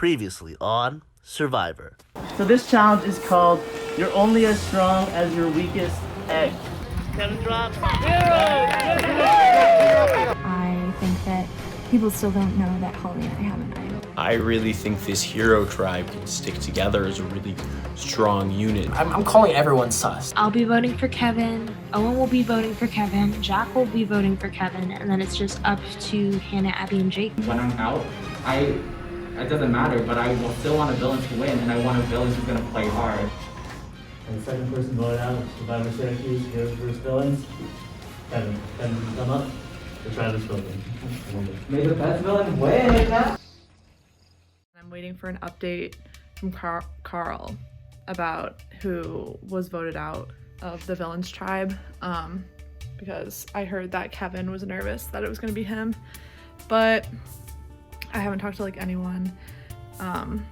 Previously on Syrvivor. So this challenge is called You're Only As Strong as Your Weakest Egg. Kevin drops. I think that people still don't know that Holly and I have an idol. I really think this hero tribe can stick together as a really strong unit. I'm calling everyone sus. I'll be voting for Kevin, Owen will be voting for Kevin, Jack will be voting for Kevin, and then it's just up to Hannah, Abby, and Jake. When I'm out, it doesn't matter, but I will still want a villain to win, and I want a villain who's gonna play hard. And the second person voted out, Syrvivor Syracuse, heroes versus villains. Kevin, can you come up? The tribe is spoken. May the best villain win! I'm waiting for an update from Carl about who was voted out of the villains tribe, because I heard that Kevin was nervous that it was gonna be him, but I haven't talked to anyone on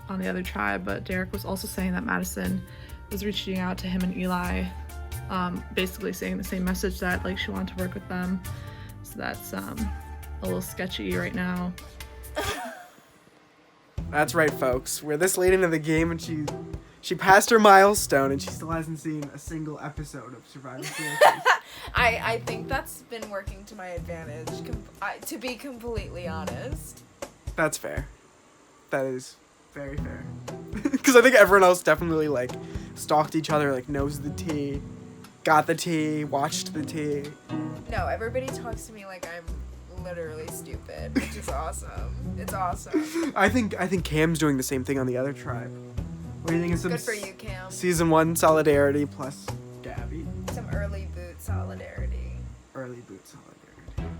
the other tribe. But Derek was also saying that Madison was reaching out to him and Eli, basically saying the same message, that she wanted to work with them. So that's a little sketchy right now. That's right, folks. We're this late into the game and she passed her milestone and she still hasn't seen a single episode of Syrvivor Syracuse. I think that's been working to my advantage, to be completely honest. That's fair. That is very fair. Because I think everyone else definitely stalked each other, knows the tea, got the tea, watched the tea. No, everybody talks to me like I'm literally stupid, which is awesome. It's awesome. I think Cam's doing the same thing on the other tribe. What do you think of some Good for you, Cam. Season 1 solidarity plus Gabby? Some early boot solidarity. Early boot solidarity.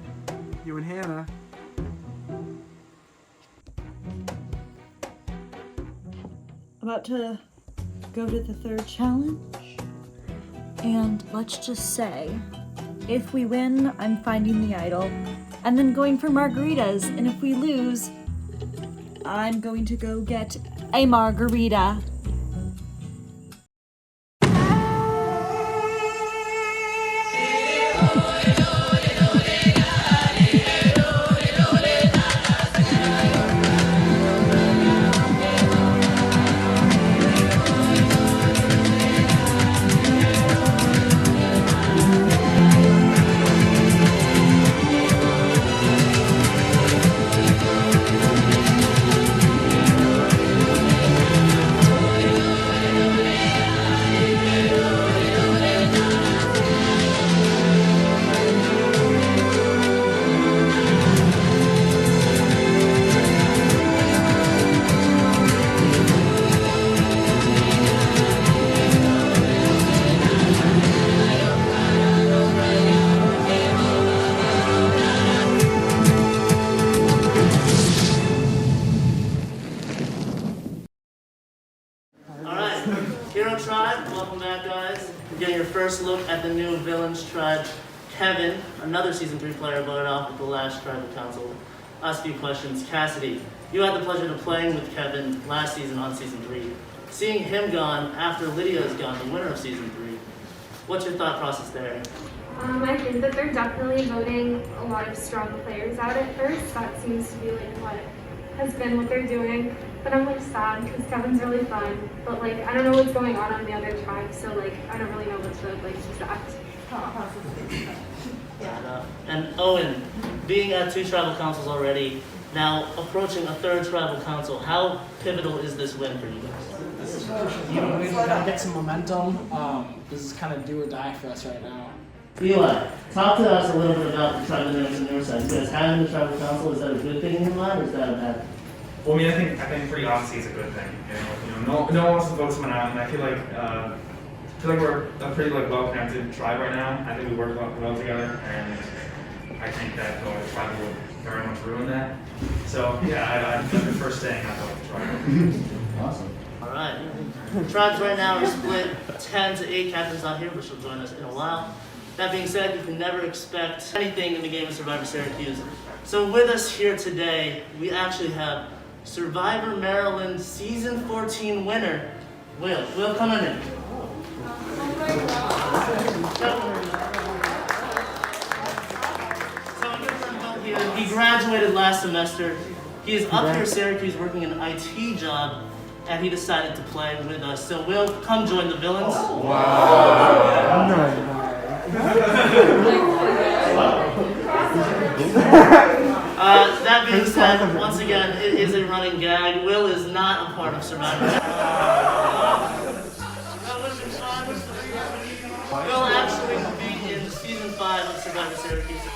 You and Hannah. About to go to the third challenge. And let's just say, if we win, I'm finding the idol and then going for margaritas. And if we lose, I'm going to go get a margarita. Hero Tribe, welcome back, guys. You're getting your first look at the new Villains Tribe. Kevin, another Season 3 player, voted off at the last Tribal Council. Ask a few questions. Cassidy, you had the pleasure of playing with Kevin last season on Season 3. Seeing him gone after Lydia's gone, the winner of Season 3, what's your thought process there? I think that they're definitely voting a lot of strong players out at first. That seems to be what has been what they're doing. But I'm sad because Kevin's really fun. But I don't know what's going on the other tribe, so I don't really know what to expect. Yeah. And Owen, being at 2 tribal councils already, now approaching a 3rd tribal council, how pivotal is this win for you guys? This is we gotta get some momentum. This is kind of do or die for us right now. Eli, talk to us a little bit about the tribal dynamics on your side. Because having the tribal council, is that a good thing in your mind, or is that a bad thing? Well, I think pretty honestly it's a good thing. No one wants to vote someone out, and I feel like we're a pretty well-connected tribe right now. I think we work well together, and I think that the tribe will very much ruin that. So yeah, I prefer staying out of the tribe. Awesome. All right. Tribes right now are split 10 to 8. Catherine's not here, but she'll join us in a while. That being said, you can never expect anything in the game of Syrvivor Syracuse. So with us here today, we actually have Survivor Maryland Season 14 winner, Will. Will, come on in. So your friend Will here, he graduated last semester. He is up here in Syracuse working an IT job, and he decided to play with us. So Will, come join the villains. That being said, once again, it is a running gag. Will is not a part of Survivor. Will actually will be in season 5 of Survivor Syracuse.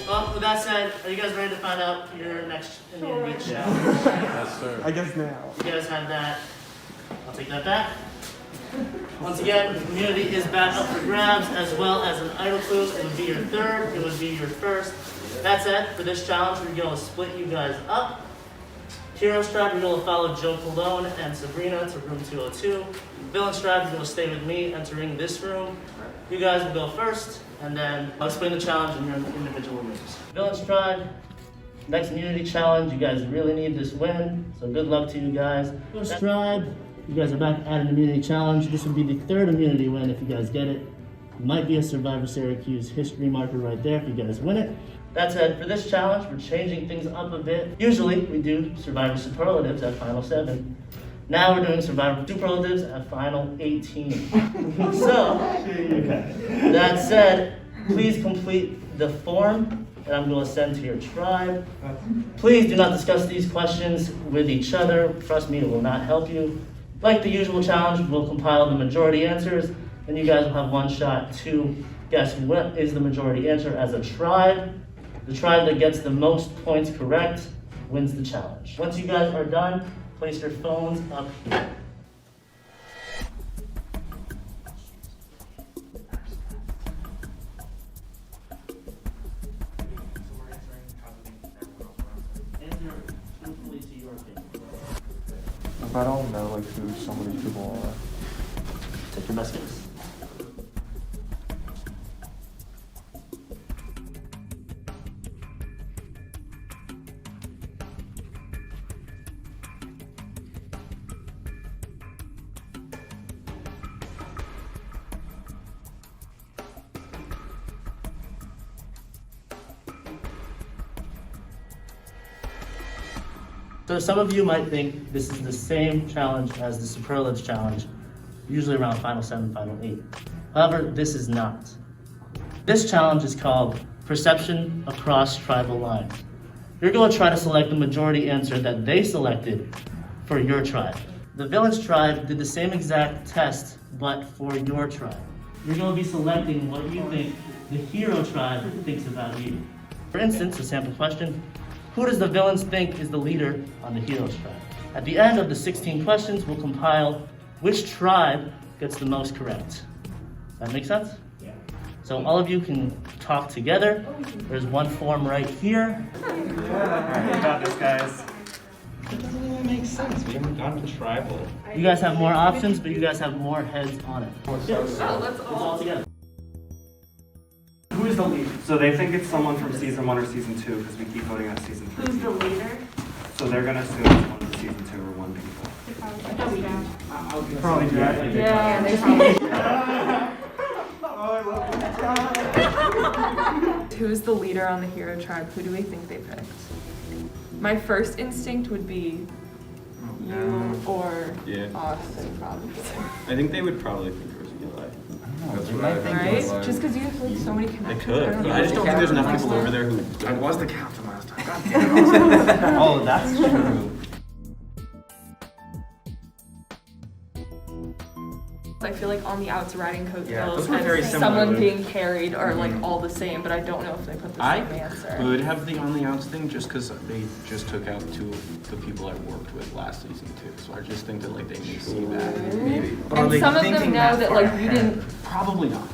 Well, with that said, are you guys ready to find out your next immunity challenge? Yes, sir. I guess now. You guys have that. I'll take that back. Once again, the immunity is back up for grabs, as well as an idol clue. It would be your third, it would be your first. That said, for this challenge, we're going to split you guys up. Heroes Tribe, you're going to follow Joe Colon and Sabrina to room 202. Villains Tribe, you're going to stay with me, entering this room. You guys will go first, and then I'll explain the challenge in your individual rooms. Villains Tribe, next immunity challenge, you guys really need this win, so good luck to you guys. Villains Tribe, you guys are back at an immunity challenge. This would be the third immunity win if you guys get it. It might be a Syrvivor Syracuse history marker right there if you guys win it. That said, for this challenge, we're changing things up a bit. Usually, we do Syrvivor Superlatives at Final 7. Now we're doing Syrvivor Superlatives at Final 18. That said, please complete the form that I'm going to send to your tribe. Please do not discuss these questions with each other. Trust me, it will not help you. Like the usual challenge, we'll compile the majority answers, and you guys will have one shot to guess what is the majority answer as a tribe. The tribe that gets the most points correct wins the challenge. Once you guys are done, place your phones up here. If I don't know like who some of these people are, take your best guess. So some of you might think this is the same challenge as the Superlatives challenge, usually around Final 7, Final 8. However, this is not. This challenge is called Perception Across Tribal Lines. You're going to try to select the majority answer that they selected for your tribe. The Villains tribe did the same exact test, but for your tribe. You're going to be selecting what you think the Hero tribe thinks about you. For instance, a sample question. Who does the Villains think is the leader on the Heroes tribe? At the end of the 16 questions, we'll compile which tribe gets the most correct. That make sense? Yeah. So all of you can talk together. There's one form right here. Yeah, you got this, guys. It doesn't even make sense. We haven't gotten to tribal. You guys have more options, but you guys have more heads on it. Let's all together. Who is the leader? So they think it's someone from season 1 or season 2 because we keep voting on season 3. Who's the leader? So they're gonna assume it's one from season 2 or 1 people. Probably Jack. Yeah, they probably. Who's the leader on the Hero tribe? Who do we think they picked? My first instinct would be you or Austin, probably. I think they would probably think it was Eli. That's what I think. Right? Just because you have like so many connections. They could. I just don't think there's enough people over there who. I was the captain last time. God damn it. Oh, that's true. I feel like on the outs riding coattails those were very and similar. someone being carried are like all the same, but I don't know if they put the same answer. I would have the on the outs thing just because they just took out 2 of the people I worked with last season too. So I just think that like they may see that. Maybe. And some of them know that like you didn't. Probably not.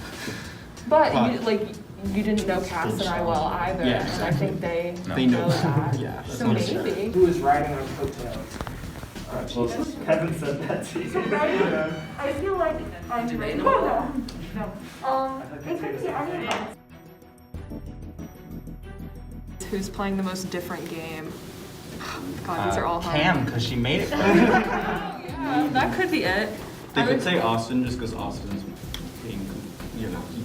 But you like you didn't know Cass and I well either, Yeah, and I think they know that. Yeah. So maybe. Who is riding on coattails? Kevin said that to you. I feel like I'm ready. No. It could be any of us. Who's playing the most different game? God, these are all hard. Cam, because she made it. Yeah, that could be it. They could say Austin just because Austin's being,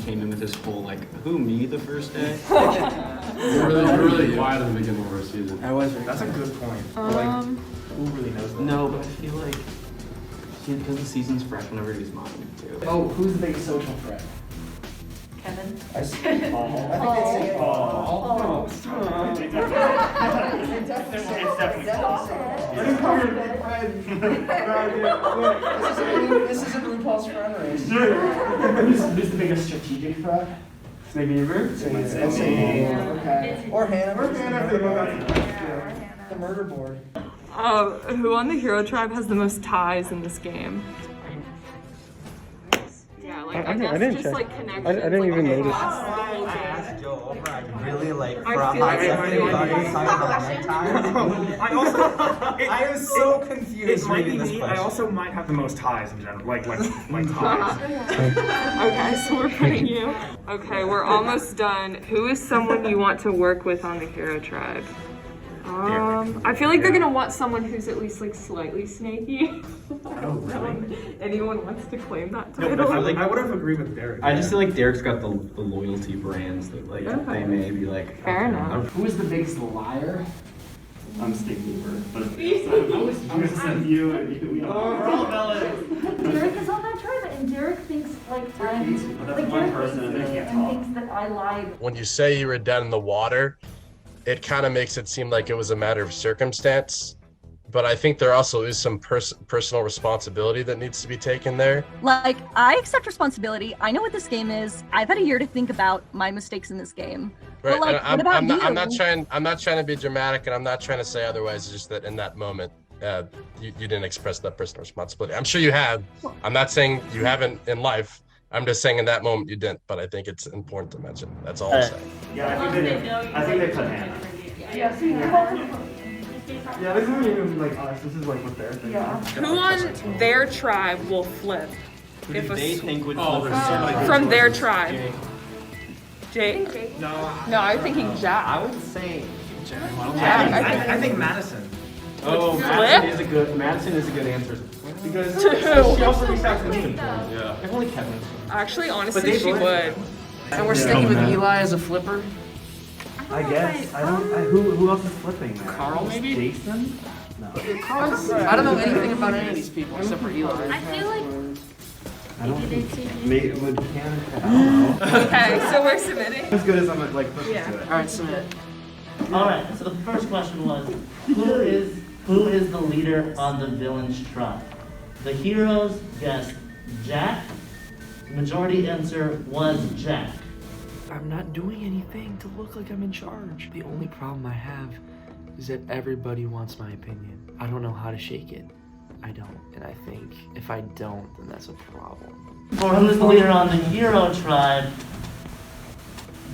he came in with this whole like, who, me the first day? We're really quiet at the beginning of our season. I was. That's a good point. But, like, who really knows that? No, but I feel like because the season's fresh whenever he's mine too. Oh, who's the biggest social threat? Kevin. I see. I think it's Paul. This isn't RuPaul's Friend Race. Who's the biggest strategic threat? Syrvivor? Okay. Or Hannah. Hannah. The murder board. Who on the hero tribe has the most ties in this game? Yeah, like I didn't just check. Like connections. I didn't even notice. Really like I from feel my like I was so confused reading this question. I also might have the most ties in general, like ties. Okay, so we're putting you. Okay, we're almost done. Who is someone you want to work with on the hero tribe? I feel like they're gonna want someone who's at least like slightly snaky. Oh, really? Anyone wants to claim that No, title? but I would have agreed with Derek. I just feel like Derek's got the loyalty brands that like they may be like. Fair enough. Who is the biggest liar? I'm Stigkeeper, but I was saying you and you. We're all villains. Derek is on that tribe, and Derek thinks like I'm But that's like one Derek person and they thinks, can't and talk. thinks that I lied. When you say you were dead in the water, it kind of makes it seem like it was a matter of circumstance. But I think there also is some personal responsibility that needs to be taken there. Like, I accept responsibility. I know what this game is. I've had a year to think about my mistakes in this game. Right. But, like, And what about I'm you? not trying to be dramatic, and I'm not trying to say otherwise. It's just that in that moment, you didn't express that personal responsibility. I'm sure you have. I'm not saying you haven't in life. I'm just saying in that moment you didn't. But I think it's important to mention. That's all I'm saying. Yeah, I think they put Hannah. Yeah, this isn't even like us. This is like what they're thinking. Yeah. Who on their tribe will flip? Who do they think would from their tribe? Jake? No, I'm thinking Jack. I would say Jack. I think Madison. Oh, Madison is a good answer. Because To who? she also reached out to me. Yeah. If only Kevin. Actually, honestly, she would. And we're sticking with Eli as a flipper. I guess. I don't. Who else is flipping? Man? Carl, maybe? Jason? No. I don't know anything about any of these people except for Eli. I feel like I don't think. Maybe would can. I don't know. Okay, so we're submitting. As good as I'm like pushing to it. All right, submit. All right. So the first question was, who is the leader on the villain's tribe? The heroes guessed Jack. The majority answer was Jack. I'm not doing anything to look like I'm in charge. The only problem I have is that everybody wants my opinion. I don't know how to shake it. I don't. And I think if I don't, then that's a problem. For who is the leader on the hero tribe?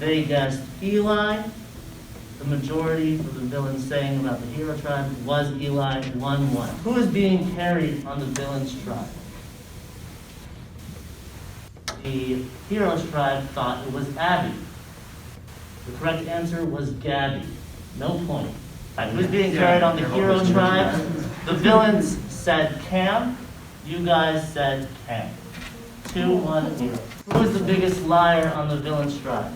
They guessed Eli. The majority of the villains saying about the hero tribe was Eli, 1-1. Who is being carried on the villain's tribe? The hero's tribe thought it was Abby. The correct answer was Gabby. No point. Who's being carried on the hero tribe? The villains said Cam. You guys said Cam. 2-1 hero. Who is the biggest liar on the villain's tribe?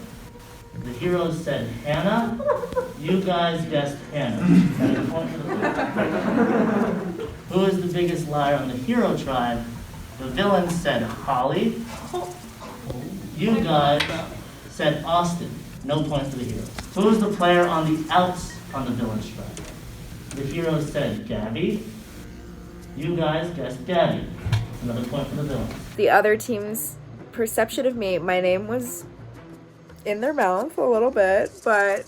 The heroes said Hannah. You guys guessed Hannah. That is a point for the villain. Who is the biggest liar on the hero tribe? The villains said Holly. You guys said Austin. No point for the heroes. Who is the player on the outs on the villain's tribe? The heroes said Gabby. You guys guessed Gabby. Another point for the villains. The other team's perception of me, my name was in their mouth a little bit, but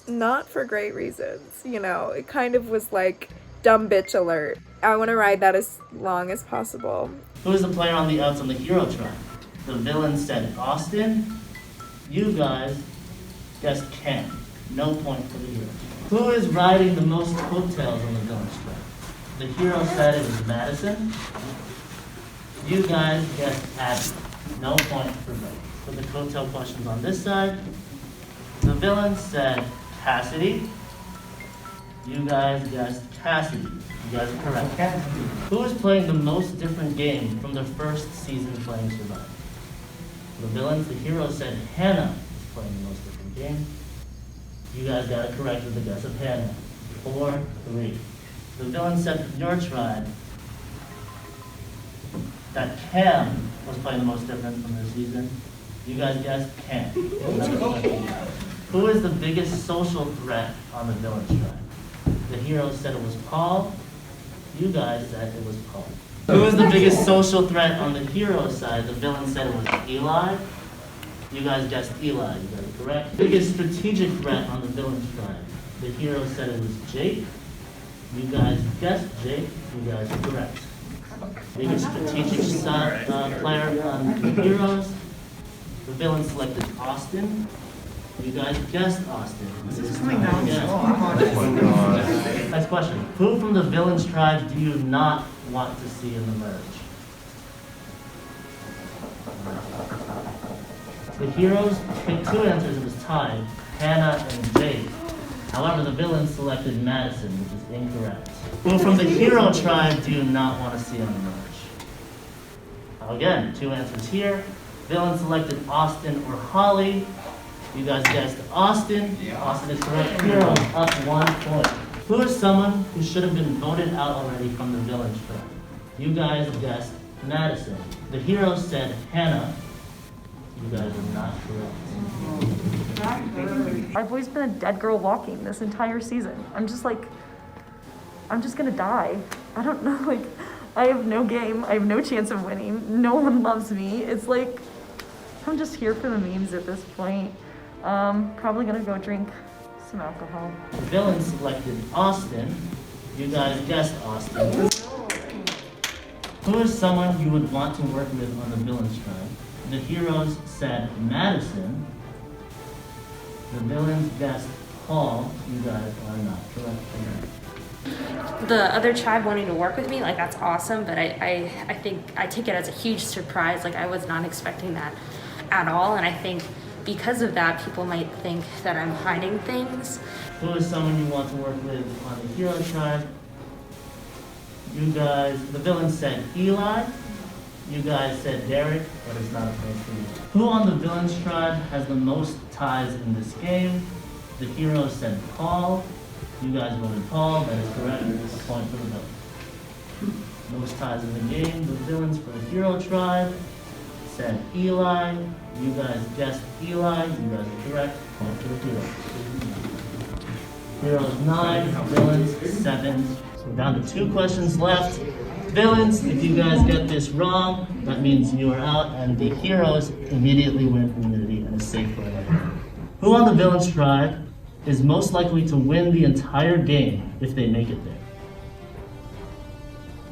not for great reasons. You know, it kind of was like dumb bitch alert. I want to ride that as long as possible. Who is the player on the outs on the hero tribe? The villain said Austin. You guys guessed Ken. No point for the hero. Who is riding the most coattails on the villain's tribe? The hero said it was Madison. You guys guessed Abby. No point for both. For the coattail questions on this side, the villain said Cassidy. You guys guessed Cassidy. You guys are correct. Who is playing the most different game from their first season playing Survivor? The villains, the heroes said Hannah is playing the most different game. You guys got it correct with the guess of Hannah. 4-3. The villains said from your tribe that Cam was playing the most different from this season. You guys guessed Cam. Who is the biggest social threat on the villains tribe? The heroes said it was Paul. You guys said it was Paul. Who is the biggest social threat on the hero side? The villain said it was Eli. You guys guessed Eli. You got it correct. Biggest strategic threat on the villains tribe? The hero said it was Jake. You guys guessed Jake. You guys are correct. Biggest strategic player on the heroes? The villain selected Austin. You guys guessed Austin. This is coming down. Next question. Who from the villains tribe do you not want to see in the merge? The heroes picked two answers. It was tied, Hannah and Jake. However, the villains selected Madison, which is incorrect. Who from the hero tribe do you not want to see on the merge? Again, two answers here. Villains selected Austin or Holly. You guys guessed Austin. Austin is correct. Heroes up 1 point. Who is someone who should have been voted out already from the villains tribe? You guys guessed Madison. The heroes said Hannah. You guys are not correct. I've always been a dead girl walking this entire season. I'm just gonna die. I don't know, like, I have no game. I have no chance of winning. No one loves me. It's like, I'm just here for the memes at this point. Probably gonna go drink some alcohol. The villains selected Austin. You guys guessed Austin. Who is someone you would want to work with on the villains tribe? The heroes said Madison. The villains guessed Paul. You guys are not correct. The other tribe wanting to work with me, like, that's awesome, but I think I take it as a huge surprise. Like, I was not expecting that at all, and I think because of that, people might think that I'm hiding things. Who is someone you want to work with on the hero tribe? You guys, the villains said Eli. You guys said Derek, but it's not a point for you. Who on the villains tribe has the most ties in this game? The heroes said Paul. You guys voted Paul, that is correct. It's a point for the villain. Most ties in the game. The villains for the hero tribe said Eli. You guys guessed Eli. You guys are correct. Point for the heroes. Heroes 9, villains 7. So we're down to 2 questions left. Villains, if you guys get this wrong, that means you are out, and the heroes immediately win immunity and is safe for another round. Who on the villains tribe is most likely to win the entire game if they make it there?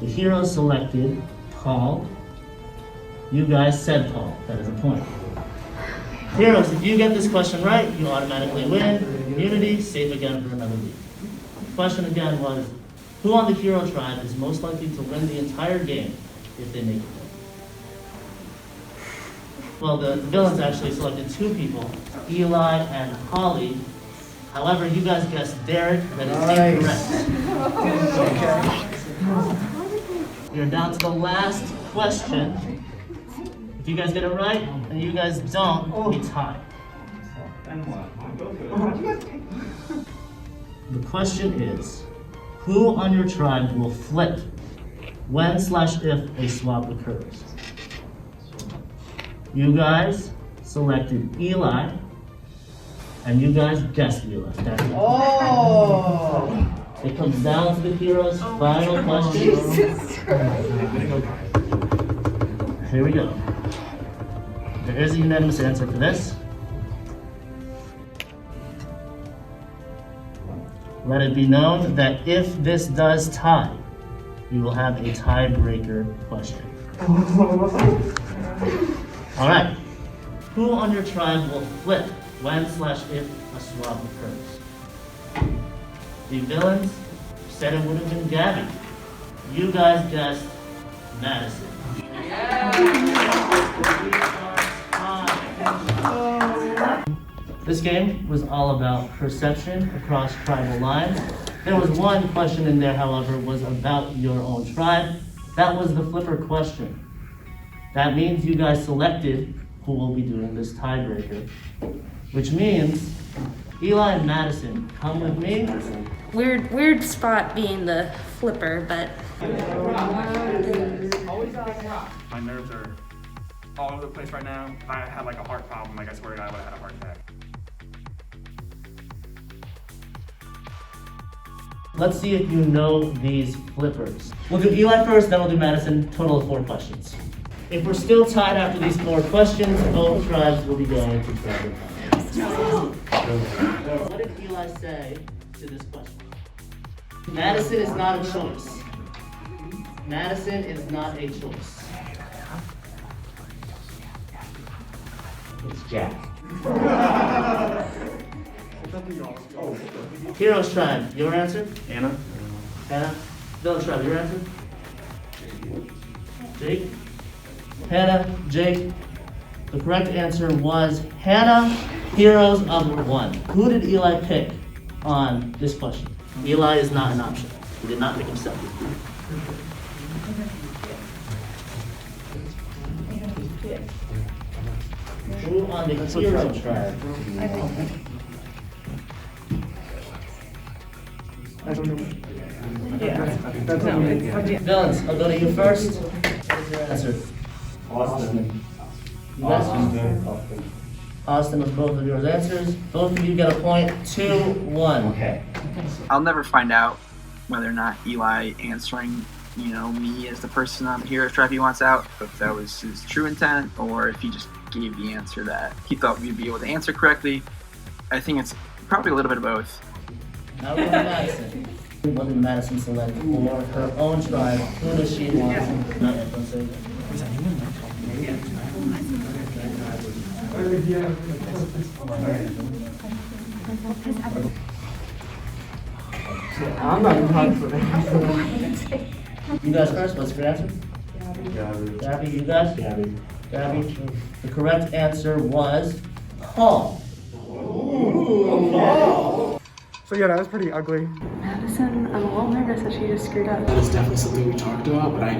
The heroes selected Paul. You guys said Paul. That is a point. Heroes, if you get this question right, you automatically win immunity, safe again for another week. The question again was, who on the hero tribe is most likely to win the entire game if they make it there? Well, the villains actually selected 2 people, Eli and Holly. However, you guys guessed Derek. That is incorrect. You're down to the last question. If you guys get it right and you guys don't, we tie. The question is, who on your tribe will flip when/if a swap occurs? You guys selected Eli, and you guys guessed Eli. It comes down to the heroes' final question. Here we go. There is a unanimous answer for this. Let it be known that if this does tie, we will have a tiebreaker question. All right. Who on your tribe will flip when/if a swap occurs? The villains said it would have been Gabby. You guys guessed Madison. This game was all about perception across tribal lines. There was one question in there, however, was about your own tribe. That was the flipper question. That means you guys selected who will be doing this tiebreaker, which means Eli and Madison, come with me. Weird spot being the flipper, but My nerves are all over the place right now. If I had like a heart problem, like I swear to God, I would have had a heart attack. Let's see if you know these flippers. We'll do Eli first, then we'll do Madison. Total of 4 questions. If we're still tied after these 4 questions, both tribes will be going to tribal time. What did Eli say to this question? Madison is not a choice. Madison is not a choice. It's Jack. Heroes tribe, your answer? Anna. Hannah. Villain tribe, your answer? Jake? Hannah, Jake. The correct answer was Hannah, Heroes of 1. Who did Eli pick on this question? Eli is not an option. He did not pick himself. Who on the Hero tribe? I don't know. Villains, I'll go to you first. What is your answer? Austin. You guys? Austin was both of your answers. Both of you get a point. 2-1. Okay. I'll never find out whether or not Eli answering, me as the person on the hero tribe he wants out, if that was his true intent, or if he just gave the answer that he thought we'd be able to answer correctly. I think it's probably a little bit of both. Now we're to Madison. What did Madison select for her own tribe? Who does she want? Not yet, don't say that. I'm not even confident. You guys first, what's your answer? Gabby, you guys? Gabby. The correct answer was Paul. So yeah, that was pretty ugly. Madison, I'm a little nervous that she just screwed up. That is definitely something we talked about, but I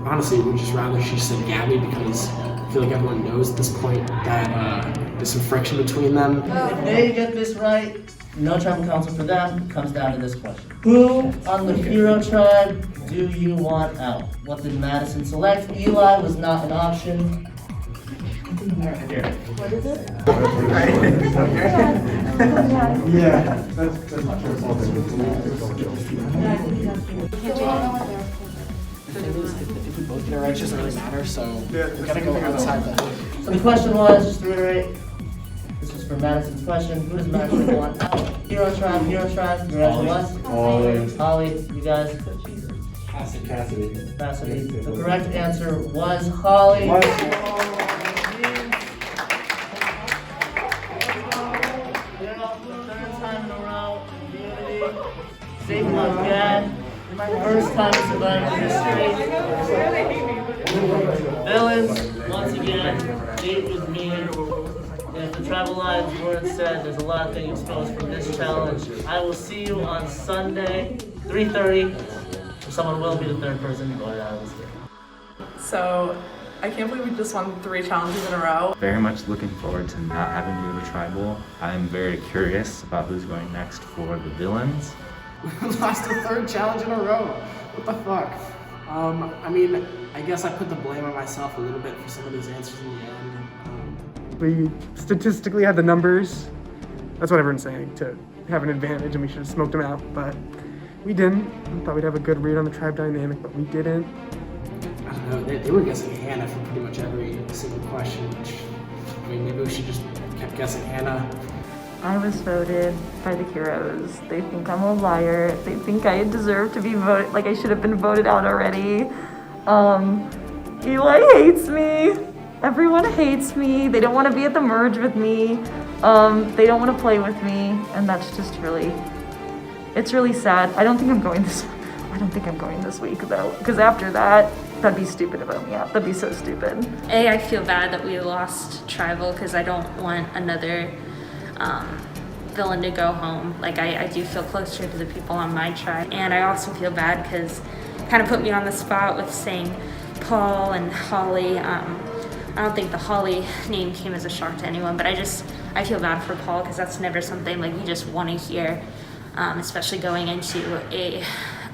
honestly would just rather she said Gabby because I feel like everyone knows at this point that there's some friction between them. If they get this right, no tribal council for them. It comes down to this question. Who on the hero tribe do you want out? What did Madison select? Eli was not an option. What is it? Yeah, that's If we both get it right, it doesn't really matter, so we gotta go outside the... So the question was, just to reiterate, this was for Madison's question. Who does Madison want out? Hero tribe, your answer was? Holly, you guys? Cassidy. The correct answer was Holly. Safe month, Dad. First time in Survivor history. Villains, once again, date with me. If the travel lines weren't said, there's a lot of things exposed from this challenge. I will see you on Sunday, 3:30. Someone will be the third person voted out of this game. So, I can't believe we just won 3 challenges in a row. Very much looking forward to not having to go to tribal. I'm very curious about who's going next for the villains. We lost a 3rd challenge in a row. What the fuck? I mean, I guess I put the blame on myself a little bit for some of these answers in the end. We statistically had the numbers. That's what everyone's saying, to have an advantage, and we should have smoked them out, but we didn't. I thought we'd have a good read on the tribe dynamic, but we didn't. I don't know, they were guessing Hannah for pretty much every single question, which, I mean, maybe we should just kept guessing Hannah. I was voted by the heroes. They think I'm a liar. They think I deserve to be voted, like I should have been voted out already. Eli hates me. Everyone hates me. They don't want to be at the merge with me. They don't want to play with me, and that's just really, it's really sad. I don't think I'm going this week though, because after that, that'd be stupid about me. That'd be so stupid. I feel bad that we lost tribal because I don't want another villain to go home. Like I do feel closer to the people on my tribe, and I also feel bad because kind of put me on the spot with saying Paul and Holly. I don't think the Holly name came as a shock to anyone, but I feel bad for Paul because that's never something like you just want to hear, especially going into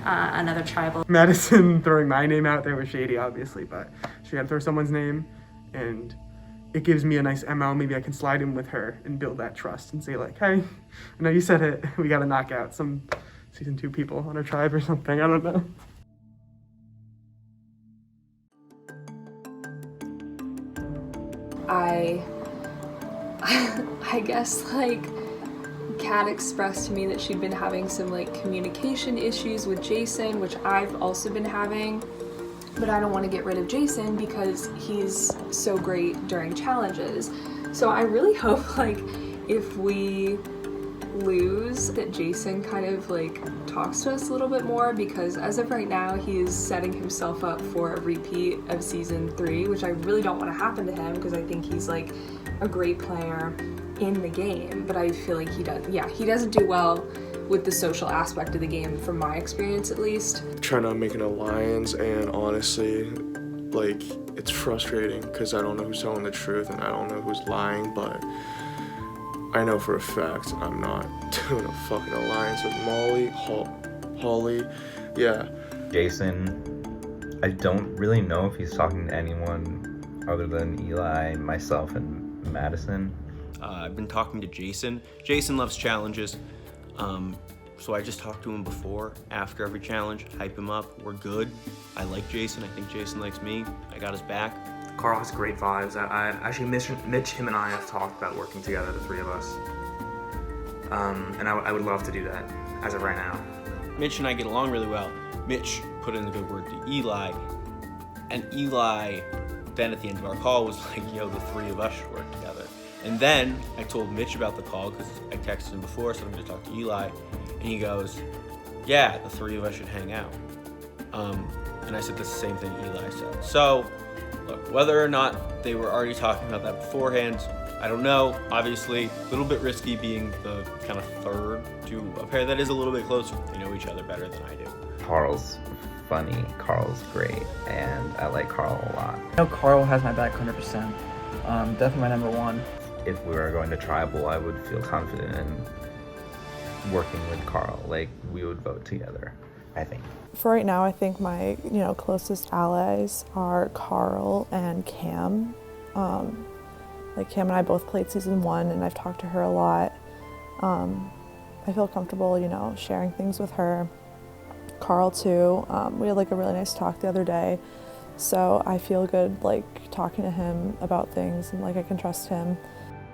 another tribal. Madison throwing my name out there was shady, obviously, but she had to throw someone's name, and it gives me a nice MO. Maybe I can slide in with her and build that trust and say like, hey, I know you said it. We got to knock out some season 2 people on our tribe or something. I don't know. I guess like Kat expressed to me that she'd been having some like communication issues with Jason, which I've also been having, but I don't want to get rid of Jason because he's so great during challenges. So I really hope like if we lose that Jason kind of like talks to us a little bit more, because as of right now he is setting himself up for a repeat of season 3, which I really don't want to happen to him because I think he's like a great player in the game, but I feel like he doesn't do well with the social aspect of the game from my experience at least. Trying to make an alliance, and honestly like it's frustrating because I don't know who's telling the truth and I don't know who's lying, but I know for a fact I'm not doing a fucking alliance with Molly, Holly, yeah. Jason, I don't really know if he's talking to anyone other than Eli, myself, and Madison. I've been talking to Jason. Jason loves challenges, so I just talked to him before, after every challenge, hype him up. We're good. I like Jason. I think Jason likes me. I got his back. Carl has great vibes. I actually, Mitch, him and I have talked about working together, the 3 of us. And I would love to do that as of right now. Mitch and I get along really well. Mitch put in the good word to Eli, and Eli then at the end of our call was like, yo, the 3 of us should work together. And then I told Mitch about the call because I texted him before, so I'm going to talk to Eli, and he goes, yeah, the 3 of us should hang out. And I said the same thing Eli said. So, look, whether or not they were already talking about that beforehand, I don't know. Obviously, a little bit risky being the kind of third to a pair that is a little bit closer. They know each other better than I do. Carl's funny, Carl's great, and I like Carl a lot. I know Carl has my back 100%. Definitely my number 1. If we were going to tribal, I would feel confident in working with Carl. Like, we would vote together, I think. For right now, I think my closest allies are Carl and Cam. Like Cam and I both played season 1, and I've talked to her a lot. I feel comfortable, sharing things with her. Carl too. We had like a really nice talk the other day, so I feel good like talking to him about things, and like I can trust him.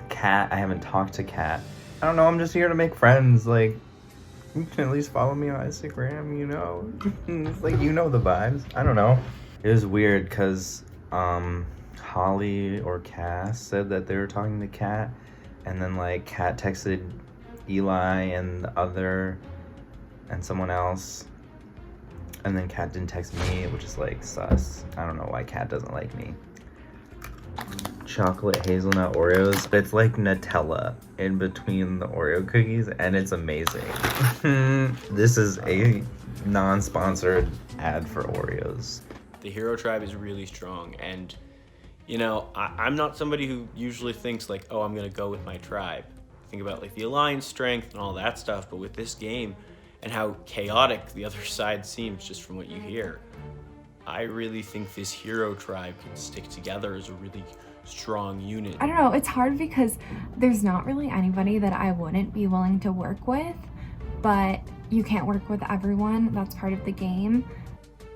Kat, I haven't talked to Kat. I don't know, I'm just here to make friends. Like, you can at least follow me on Instagram, It's like, the vibes. I don't know. It was weird because Holly or Cass said that they were talking to Kat, and then like Kat texted Eli and the other and someone else, and then Kat didn't text me, which is like sus. I don't know why Kat doesn't like me. Chocolate hazelnut Oreos. It's like Nutella in between the Oreo cookies, and it's amazing. This is a non-sponsored ad for Oreos. The hero tribe is really strong, and I'm not somebody who usually thinks like, oh, I'm gonna go with my tribe. Think about like the alliance strength and all that stuff, but with this game and how chaotic the other side seems just from what you hear, I really think this hero tribe can stick together as a really strong unit. I don't know, it's hard because there's not really anybody that I wouldn't be willing to work with, but you can't work with everyone. That's part of the game.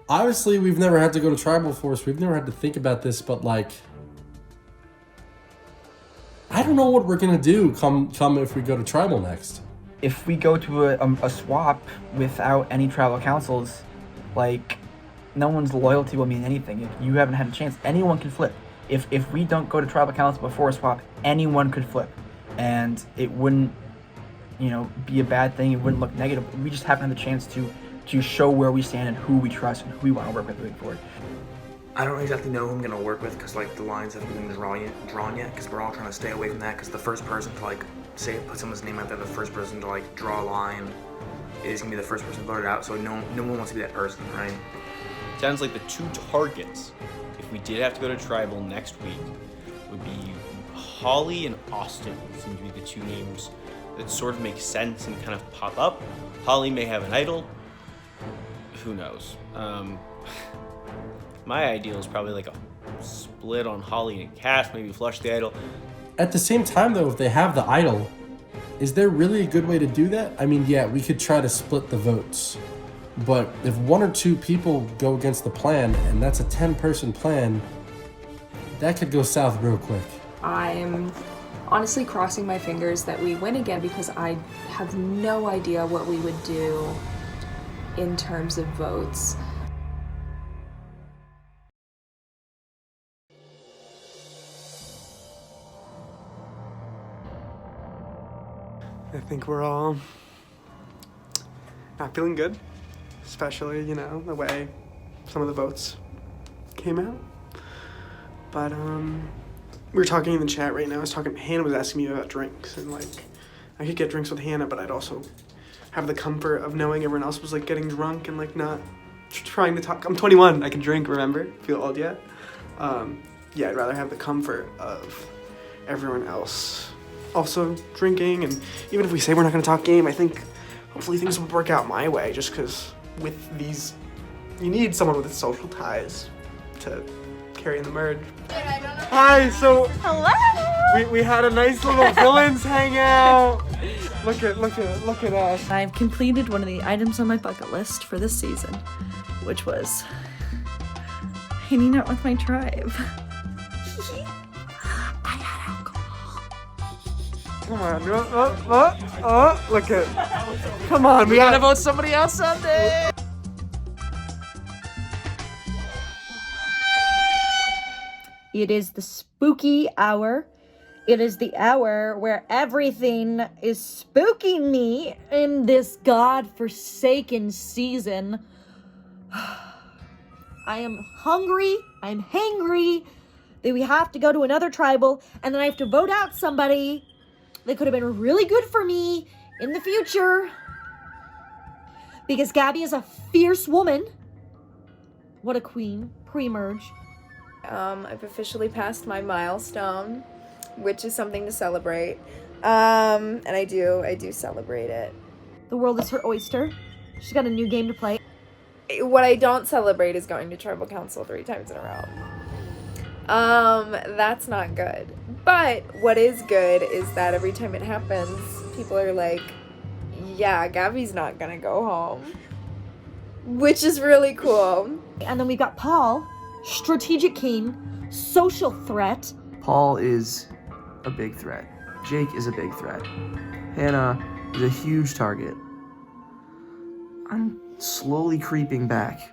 Obviously, we've never had to go to tribal force. We've never had to think about this, but like, I don't know what we're gonna do come if we go to tribal next. If we go to a swap without any tribal councils, like, no one's loyalty will mean anything. If you haven't had a chance, anyone can flip. If we don't go to tribal council before a swap, anyone could flip, and it wouldn't, be a bad thing. It wouldn't look negative. We just haven't had the chance to show where we stand and who we trust and who we want to work with moving forward. I don't exactly know who I'm gonna work with because like the lines haven't been drawn yet because we're all trying to stay away from that because the first person to like say put someone's name out there, the first person to like draw a line is gonna be the first person voted out. So no one wants to be that person, right? sounds like the two targets, if we did have to go to tribal next week, would be Holly and Austin. Seem to be the two names that sort of make sense and kind of pop up. Holly may have an idol. Who knows? My ideal is probably like a split on Holly and Cass, maybe flush the idol. At the same time, though, if they have the idol, is there really a good way to do that? I mean, yeah, we could try to split the votes. But if one or two people go against the plan, and that's a 10-person plan, that could go south real quick. I'm honestly crossing my fingers that we win again because I have no idea what we would do in terms of votes. I think we're all not feeling good, especially, you know, the way some of the votes came out. But we were talking in the chat right now. Hannah was asking me about drinks, and like I could get drinks with Hannah, but I'd also have the comfort of knowing everyone else was like getting drunk and like not trying to talk. I'm 21, I can drink, remember? Feel old yet? Yeah, I'd rather have the comfort of everyone else also drinking, and even if we say we're not going to talk game, I think hopefully things will work out my way, just because with these, you need someone with social ties to carry in the merge. Hi, so hello. We had a nice little villains hangout. Look at us. I've completed one of the items on my bucket list for this season, which was hanging out with my tribe. Come on, look at, come on, we gotta vote somebody else someday. It is the spooky hour. It is the hour where everything is spooking me in this godforsaken season. I am hungry, I'm hangry, that we have to go to another tribal, and then I have to vote out somebody that could have been really good for me in the future. Because Gabby is a fierce woman. What a queen, pre-merge. I've officially passed my milestone, which is something to celebrate. And I do celebrate it. The world is her oyster. She's got a new game to play. What I don't celebrate is going to tribal council 3 times in a row. That's not good. But what is good is that every time it happens, people are like, yeah, Gabby's not gonna go home. Which is really cool. And then we've got Paul, strategic king, social threat. Paul is a big threat. Jake is a big threat. Hannah is a huge target. I'm slowly creeping back,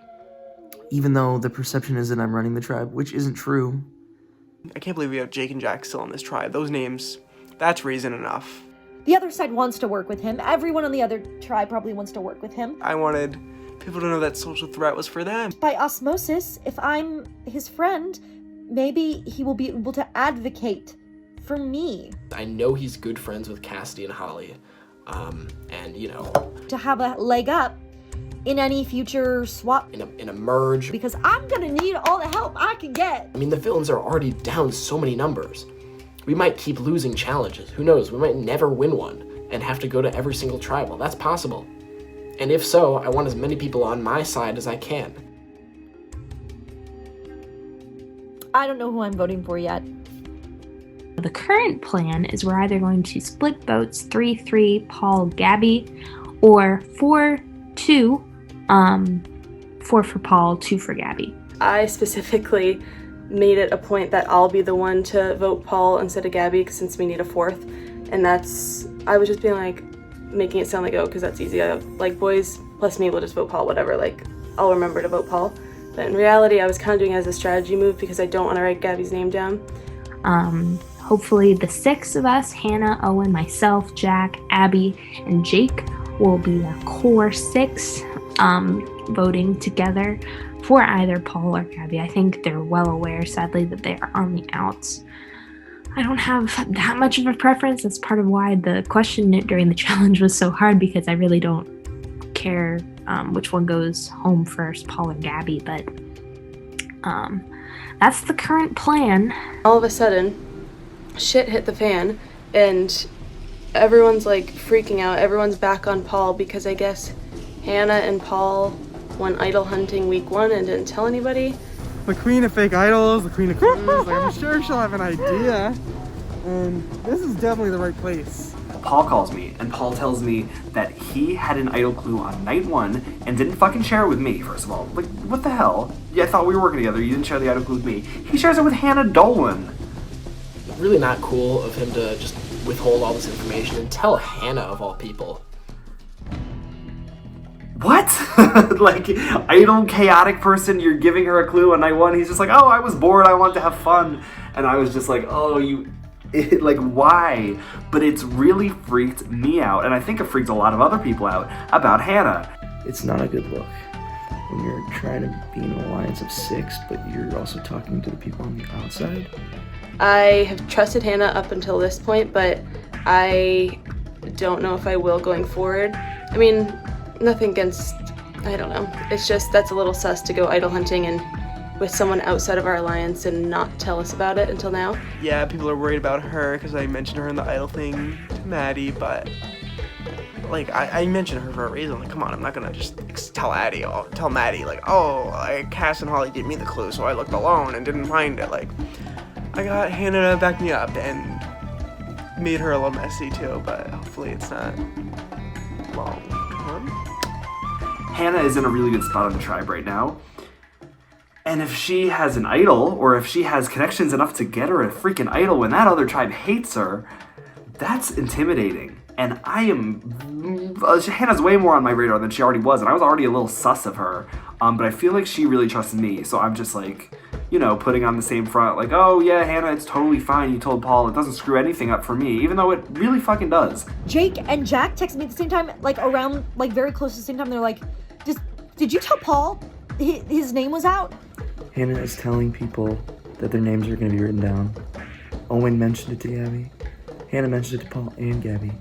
even though the perception is that I'm running the tribe, which isn't true. I can't believe we have Jake and Jack still in this tribe. Those names, that's reason enough. The other side wants to work with him. Everyone on the other tribe probably wants to work with him. I wanted people to know that social threat was for them. By osmosis, if I'm his friend, maybe he will be able to advocate for me. I know he's good friends with Cassidy and Holly, and you know, to have a leg up in any future swap. in a merge. Because I'm gonna need all the help I can get. I mean, the villains are already down so many numbers. We might keep losing challenges. Who knows? We might never win one and have to go to every single tribal. That's possible. And if so, I want as many people on my side as I can. I don't know who I'm voting for yet. The current plan is we're either going to split votes 3-3 Paul Gabby, or 4-2 4 for Paul, 2 for Gabby. I specifically made it a point that I'll be the one to vote Paul instead of Gabby, since we need a 4th, and I was just being like, making it sound like, oh, because that's easy, like boys plus me will just vote Paul, whatever, like I'll remember to vote Paul. But in reality, I was kind of doing it as a strategy move because I don't want to write Gabby's name down. Hopefully the 6 of us, Hannah, Owen, myself, Jack, Abby, and Jake, will be a core 6 voting together for either Paul or Gabby. I think they're well aware, sadly, that they are on the outs. I don't have that much of a preference. That's part of why the question during the challenge was so hard, because I really don't care which one goes home first, Paul or Gabby, but that's the current plan. All of a sudden, shit hit the fan, and everyone's like freaking out. Everyone's back on Paul because I guess Hannah and Paul went idol hunting week 1 and didn't tell anybody. The queen of fake idols, the queen of clues, like, I'm sure she'll have an idea. And this is definitely the right place. Paul calls me, and Paul tells me that he had an idol clue on night 1 and didn't fucking share it with me, first of all. Like, what the hell? Yeah, I thought we were working together. You didn't share the idol clue with me. He shares it with Hannah Dolan. Really not cool of him to just withhold all this information and tell Hannah of all people. What? Like, idol chaotic person, you're giving her a clue on night 1. He's just like, oh, I was bored, I want to have fun. And I was just like, oh, like, why? But it's really freaked me out, and I think it freaked a lot of other people out about Hannah. It's not a good look when you're trying to be in an alliance of 6, but you're also talking to the people on the outside. I have trusted Hannah up until this point, but I don't know if I will going forward. I mean, nothing against, I don't know. It's just that's a little sus to go idol hunting and with someone outside of our alliance and not tell us about it until now. Yeah, people are worried about her because I mentioned her in the idol thing to Maddie, but like I mentioned her for a reason. Like, come on, I'm not gonna just tell Maddie like, oh, Cass and Holly gave me the clue, so I looked alone and didn't find it. Like, I got Hannah to back me up and made her a little messy too, but hopefully it's not long term. Hannah is in a really good spot on the tribe right now. And if she has an idol, or if she has connections enough to get her a freaking idol when that other tribe hates her, that's intimidating. And Hannah's way more on my radar than she already was, and I was already a little sus of her. But I feel like she really trusts me, so I'm just like, you know, putting on the same front, like, oh yeah, Hannah, it's totally fine. You told Paul, it doesn't screw anything up for me, even though it really fucking does. Jake and Jack texted me at the same time, like around, like very close to the same time. They're like, did you tell Paul his name was out? Hannah is telling people that their names are going to be written down. Owen mentioned it to Gabby. Hannah mentioned it to Paul and Gabby.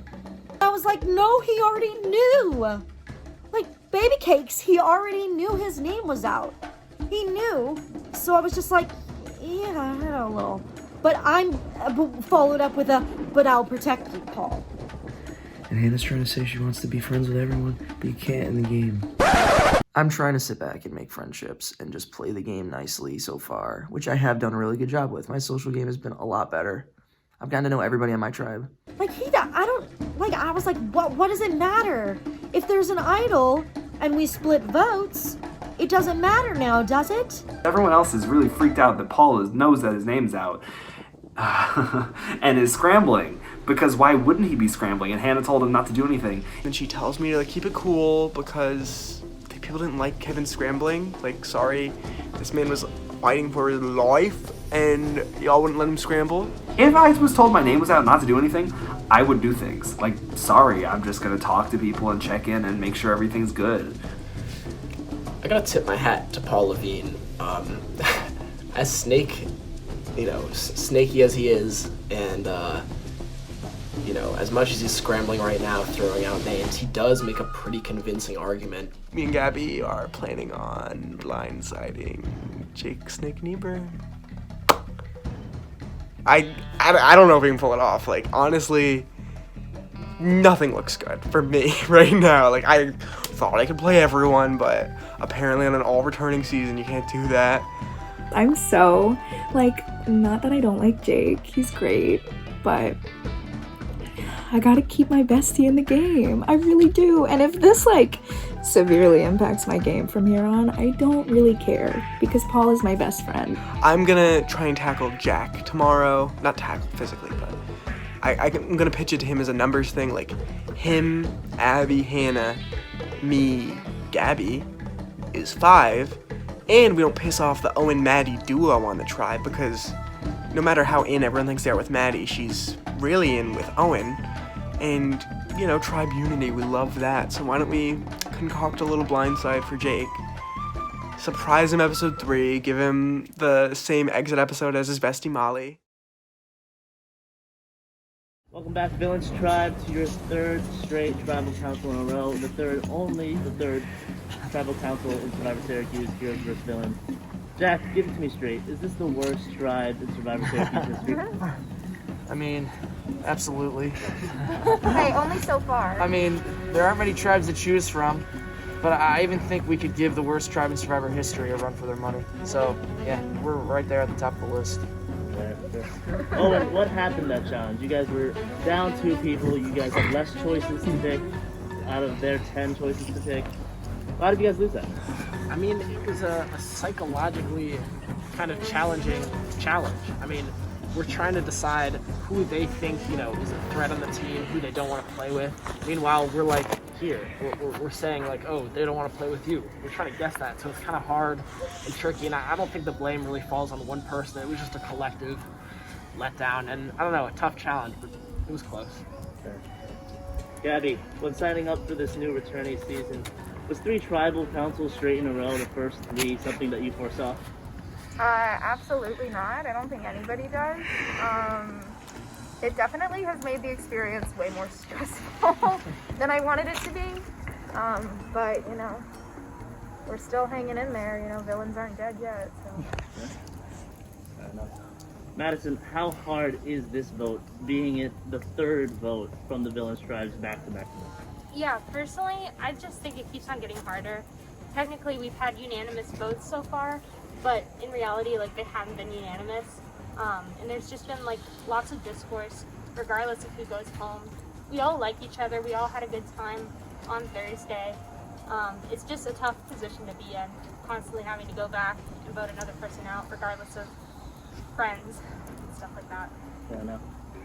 I was like, no, he already knew. Like, baby cakes, he already knew his name was out. He knew. So I was just like, yeah, I had a little. But I'm followed up with but I'll protect you, Paul. And Hannah's trying to say she wants to be friends with everyone, but you can't in the game. I'm trying to sit back and make friendships and just play the game nicely so far, which I have done a really good job with. My social game has been a lot better. I've gotten to know everybody on my tribe. Like, I was like, what does it matter? If there's an idol and we split votes, it doesn't matter now, does it? Everyone else is really freaked out that Paul knows that his name's out and is scrambling. Because why wouldn't he be scrambling? And Hannah told him not to do anything. And she tells me to like keep it cool because people didn't like Kevin scrambling. Like, sorry, this man was fighting for his life and y'all wouldn't let him scramble. If I was told my name was out not to do anything, I would do things. Like, sorry, I'm just gonna talk to people and check in and make sure everything's good. I gotta tip my hat to Paul Levine. As snaky as he is, and as much as he's scrambling right now, throwing out names, he does make a pretty convincing argument. Me and Gabby are planning on blindsiding Jake Snake Niebuhr. I don't know if we can pull it off. Like, honestly, nothing looks good for me right now. Like, I thought I could play everyone, but apparently on an all-returning season, you can't do that. I'm so, not that I don't like Jake, he's great, but I gotta keep my bestie in the game. I really do. And if this, severely impacts my game from here on, I don't really care, because Paul is my best friend. I'm gonna try and tackle Jack tomorrow. Not tackle physically, but I'm gonna pitch it to him as a numbers thing, like him, Abby, Hannah, me, Gabby is 5, and we don't piss off the Owen Maddie duo on the tribe, because no matter how in everyone thinks they are with Maddie, she's really in with Owen. And, tribe unity, we love that. So why don't we concoct a little blindside for Jake, surprise him episode 3, give him the same exit episode as his bestie Molly. Welcome back, Villains Tribe, to your third straight tribal council in a row. The third tribal council in Survivor Syracuse, Heroes vs. Villains. Jack, give it to me straight. Is this the worst tribe in Survivor Syracuse history? I mean, absolutely. Hey, only so far. I mean, there aren't many tribes to choose from, but I even think we could give the worst tribe in Survivor history a run for their money. So, yeah, we're right there at the top of the list. Oh, and what happened that challenge? You guys were down 2 people. You guys had less choices to pick out of their 10 choices to pick. Why did you guys lose that? I mean, it was a psychologically kind of challenging challenge. I mean, we're trying to decide who they think, is a threat on the team, who they don't want to play with. Meanwhile, we're like, here, we're saying like, oh, they don't want to play with you. We're trying to guess that, so it's kind of hard and tricky, and I don't think the blame really falls on one person. It was just a collective letdown, and I don't know, a tough challenge, but it was close. Gabby, when signing up for this new returnee season, was 3 tribal councils straight in a row, the first 3, something that you foresaw? Absolutely not. I don't think anybody does. It definitely has made the experience way more stressful than I wanted it to be. But, we're still hanging in there. Villains aren't dead yet. So. Fair enough. Madison, how hard is this vote, being it the 3rd vote from the Villains tribes back to back? Yeah, personally, I just think it keeps on getting harder. Technically, we've had unanimous votes so far, but in reality, they haven't been unanimous. And there's just been, lots of discourse, regardless of who goes home. We all like each other. We all had a good time on Thursday. It's just a tough position to be in, constantly having to go back and vote another person out, regardless of friends and stuff like that. Fair enough.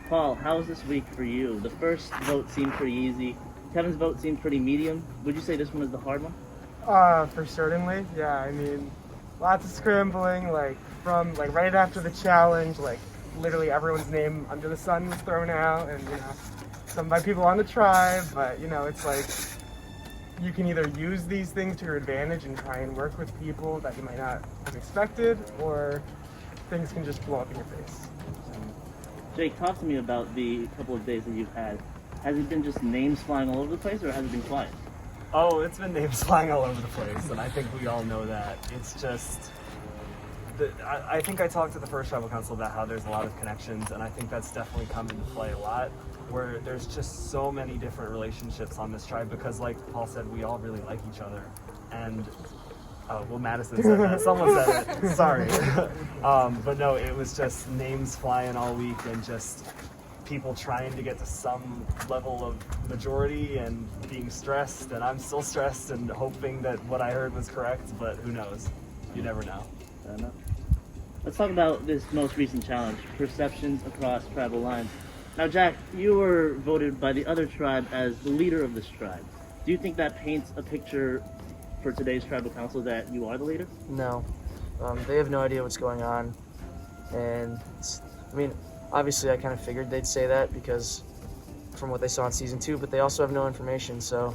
Paul, how was this week for you? The first vote seemed pretty easy. Kevin's vote seemed pretty medium. Would you say this one was the hard one? For certainly, yeah. I mean, lots of scrambling, from right after the challenge, literally everyone's name under the sun was thrown out, and some by people on the tribe, but it's you can either use these things to your advantage and try and work with people that you might not have expected, or things can just blow up in your face. Jake, talk to me about the couple of days that you've had. Has it been just names flying all over the place, or has it been quiet? Oh, it's been names flying all over the place, and I think we all know that. It's just, I think I talked to the first tribal council about how there's a lot of connections, and I think that's definitely come into play a lot, where there's just so many different relationships on this tribe, because like Paul said, we all really like each other, and Madison said that. Someone said it. Sorry. But no, it was just names flying all week, and just people trying to get to some level of majority and being stressed, and I'm still stressed and hoping that what I heard was correct, but who knows? You never know. Fair enough. Let's talk about this most recent challenge, perceptions across tribal lines. Now, Jack, you were voted by the other tribe as the leader of this tribe. Do you think that paints a picture for today's tribal council that you are the leader? No. They have no idea what's going on, and obviously I kind of figured they'd say that because from what they saw in season 2, but they also have no information, so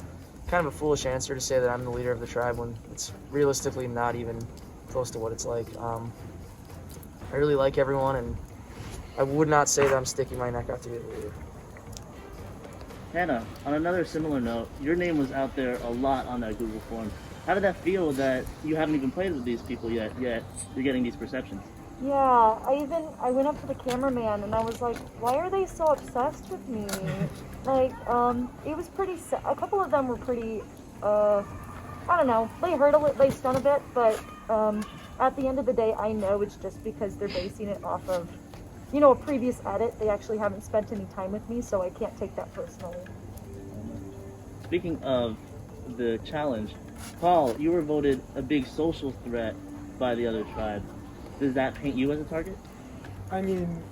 kind of a foolish answer to say that I'm the leader of the tribe when it's realistically not even close to what it's like. I really like everyone, and I would not say that I'm sticking my neck out to be the leader. Hannah, on another similar note, your name was out there a lot on that Google form. How did that feel that you haven't even played with these people yet you're getting these perceptions? Yeah, I went up to the cameraman and I was like, why are they so obsessed with me? It was pretty, a couple of them were pretty, I don't know, they stun a bit, but at the end of the day, I know it's just because they're basing it off of, a previous edit. They actually haven't spent any time with me, so I can't take that personally. Speaking of the challenge, Paul, you were voted a big social threat by the other tribe. Does that paint you as a target? I mean,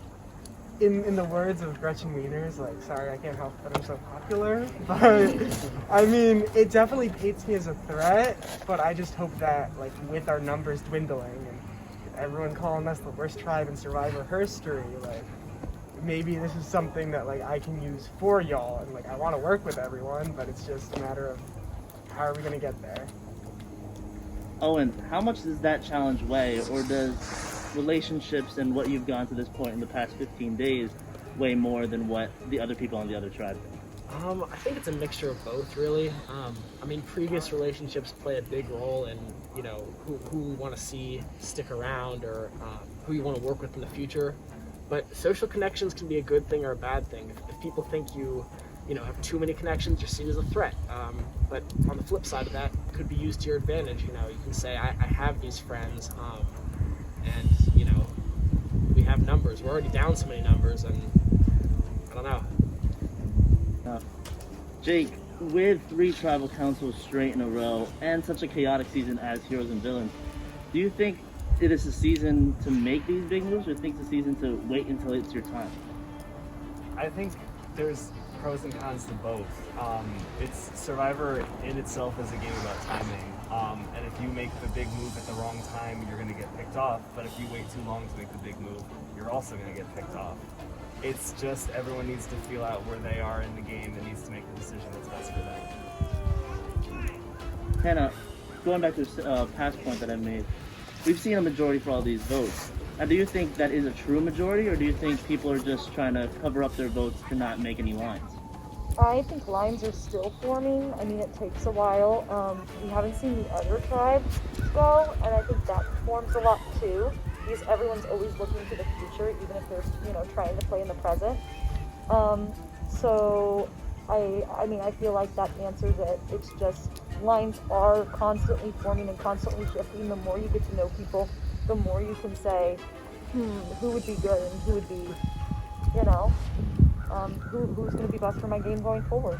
in the words of Gretchen Wieners, sorry, I can't help that I'm so popular, but it definitely paints me as a threat, but I just hope that, with our numbers dwindling and everyone calling us the worst tribe in Survivor history, maybe this is something that, I can use for y'all, and, I want to work with everyone, but it's just a matter of how are we going to get there? Owen, how much does that challenge weigh, or does relationships and what you've gone to this point in the past 15 days way more than what the other people on the other tribe think? I think it's a mixture of both, really. I mean, previous relationships play a big role in, you know, who we want to see stick around or who you want to work with in the future. But social connections can be a good thing or a bad thing. If people think you know, have too many connections, you're seen as a threat. But on the flip side of that, it could be used to your advantage. You know, you can say, I have these friends, and, you know, we have numbers. We're already down so many numbers, and I don't know. Jake, with 3 tribal councils straight in a row and such a chaotic season as Heroes and Villains, do you think it is a season to make these big moves, or think it's a season to wait until it's your time? I think there's pros and cons to both. It's Survivor in itself is a game about timing, and if you make the big move at the wrong time, you're going to get picked off, but if you wait too long to make the big move, you're also going to get picked off. It's just everyone needs to feel out where they are in the game and needs to make the decision that's best for them. Hannah, going back to the past point that I made, we've seen a majority for all these votes. Now, do you think that is a true majority, or do you think people are just trying to cover up their votes to not make any lines? I think lines are still forming. I mean, it takes a while. We haven't seen the other tribes go, and I think that forms a lot too, because everyone's always looking to the future, even if they're, you know, trying to play in the present. So I mean, I feel like that answers it. It's just lines are constantly forming and constantly shifting. The more you get to know people, the more you can say, who would be good and who would be, you know, who's going to be best for my game going forward.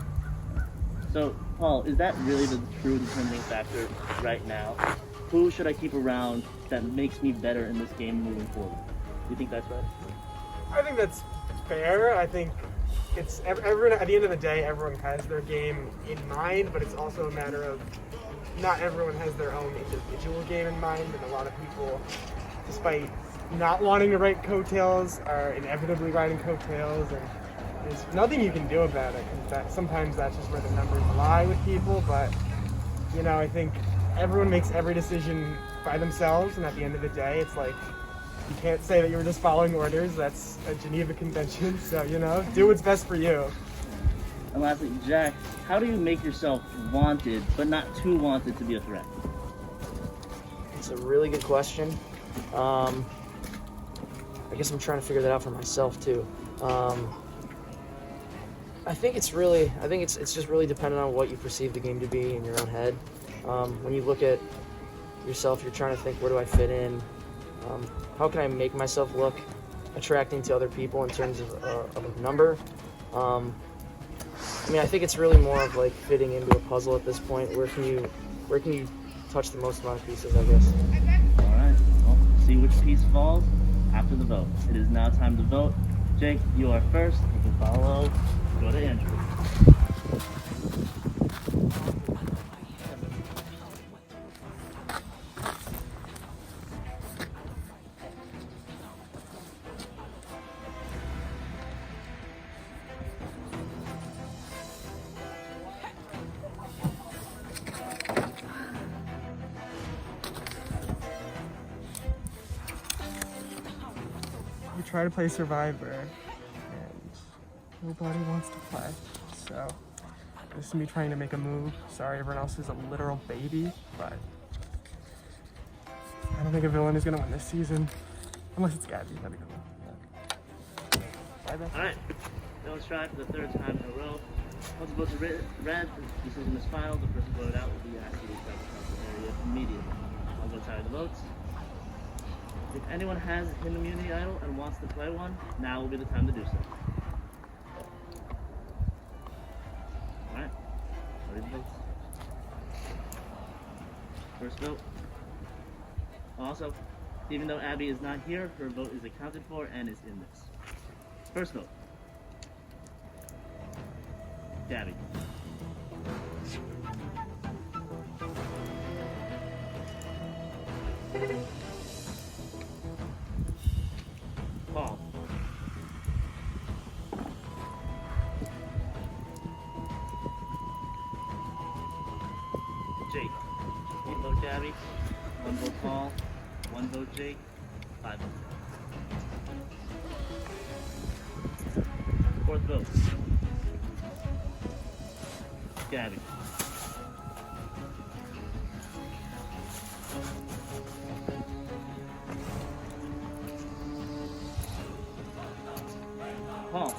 So, Paul, is that really the true determining factor right now? Who should I keep around that makes me better in this game moving forward? Do you think that's right? I think that's fair. I think it's everyone, at the end of the day, everyone has their game in mind, but it's also a matter of not everyone has their own individual game in mind, and a lot of people, despite not wanting to ride coattails, are inevitably riding coattails, and there's nothing you can do about it. In fact, sometimes that's just where the numbers lie with people, but, you know, I think everyone makes every decision by themselves, and at the end of the day, it's like, you can't say that you were just following orders. That's a Geneva Convention, so, you know, do what's best for you. And lastly, Jack, how do you make yourself wanted, but not too wanted to be a threat? It's a really good question. I guess I'm trying to figure that out for myself too. I think it's just really dependent on what you perceive the game to be in your own head. When you look at yourself, you're trying to think, where do I fit in? How can I make myself look attracting to other people in terms of a number? I mean, I think it's really more of like fitting into a puzzle at this point. Where can you touch the most amount of pieces, I guess? All right, well, see which piece falls after the vote. It is now time to vote. Jake, you are first. You can follow. Go to Andrew. We try to play Survivor, and nobody wants to play. So this is me trying to make a move. Sorry, everyone else is a literal baby, but I don't think a villain is gonna win this season, unless it's Gabby. That'd be cool. Bye-bye. All right, villains try for the third time in a row. Once the votes are read, the decision is final. The person voted out will be asked to leave the area immediately. I'll go tally the votes. If anyone has a hidden immunity idol and wants to play one, now will be the time to do so. Alright, ready the votes. First vote. Also, even though Abby is not here, her vote is accounted for and is in this. First vote. Gabby. Paul. Jake. 1 vote Gabby. 1 vote Paul. 1 vote Jake. 5 votes. Fourth vote. Gabby. Paul.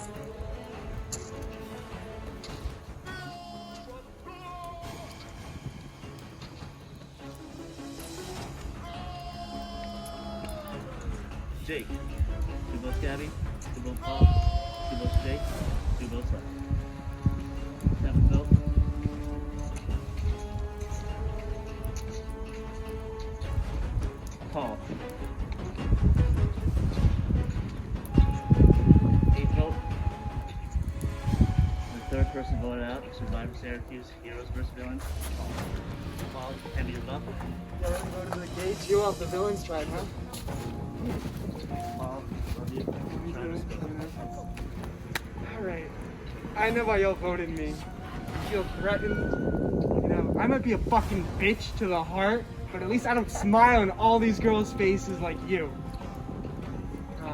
Jake. 2 votes Gabby, 2 votes Paul, 2 votes Jake, 2 votes left. 7th vote. Paul. 8th vote. The third person voted out, Syrvivor Syracuse, Heroes vs. Villains. Paul, Henry, you're up. Yeah, let's go to the gate. You off the villains tribe, huh? Paul, love you. Alright. I know why y'all voted me. You feel threatened. You know, I might be a fucking bitch to the heart, but at least I don't smile in all these girls' faces like you. I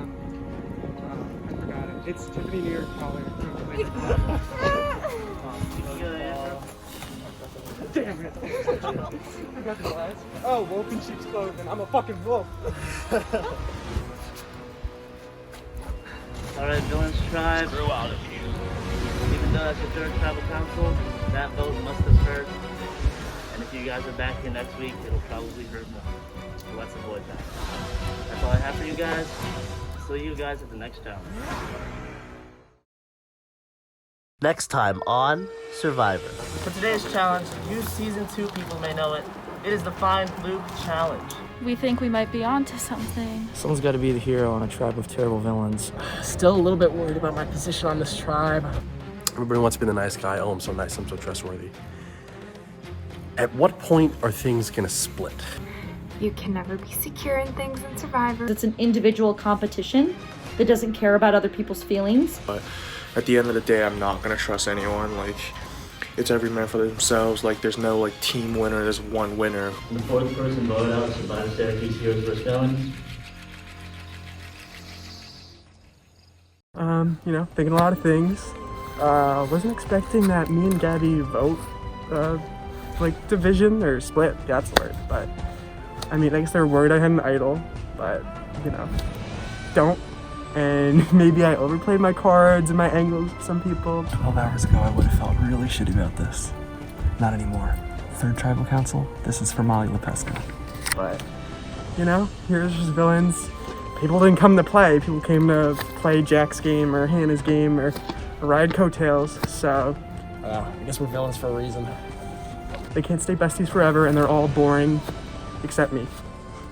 forgot it. It's Tiffany New York color. Damn it. I got the last. Oh, wolf in sheep's clothing. I'm a fucking wolf. Alright, Villains Tribe. Screw out of you. Even though that's your third tribal council, that vote must have hurt. And if you guys are back here next week, it'll probably hurt more. So let's avoid that. That's all I have for you guys. See you guys at the next challenge. Next time on Syrvivor. For today's challenge, you Season 2 people may know it. It is the Find Luke Challenge. We think we might be onto something. Someone's got to be the hero on a tribe of terrible villains. Still a little bit worried about my position on this tribe. Everybody wants to be the nice guy. Oh, I'm so nice, I'm so trustworthy. At what point are things gonna split? You can never be secure in things in Survivor. It's an individual competition that doesn't care about other people's feelings. But at the end of the day, I'm not gonna trust anyone. Like, it's every man for themselves. Like, there's no like team winner. There's one winner. The fourth person voted out, Syrvivor Syracuse, Heroes vs. Villains. You know, thinking a lot of things. Wasn't expecting that me and Gabby vote, like division or split. Yeah, that's the word. But I mean, I guess they're worried I had an idol, but you know, don't. And maybe I overplayed my cards and my angles with some people. 12 hours ago, I would have felt really shitty about this. Not anymore. Third Tribal Council, this is for Molly LaPesca. But, you know, here's just villains. People didn't come to play. People came to play Jack's game or Hannah's game or ride coattails. So, I guess we're villains for a reason. They can't stay besties forever and they're all boring except me.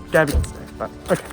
Gabby can stay, but okay.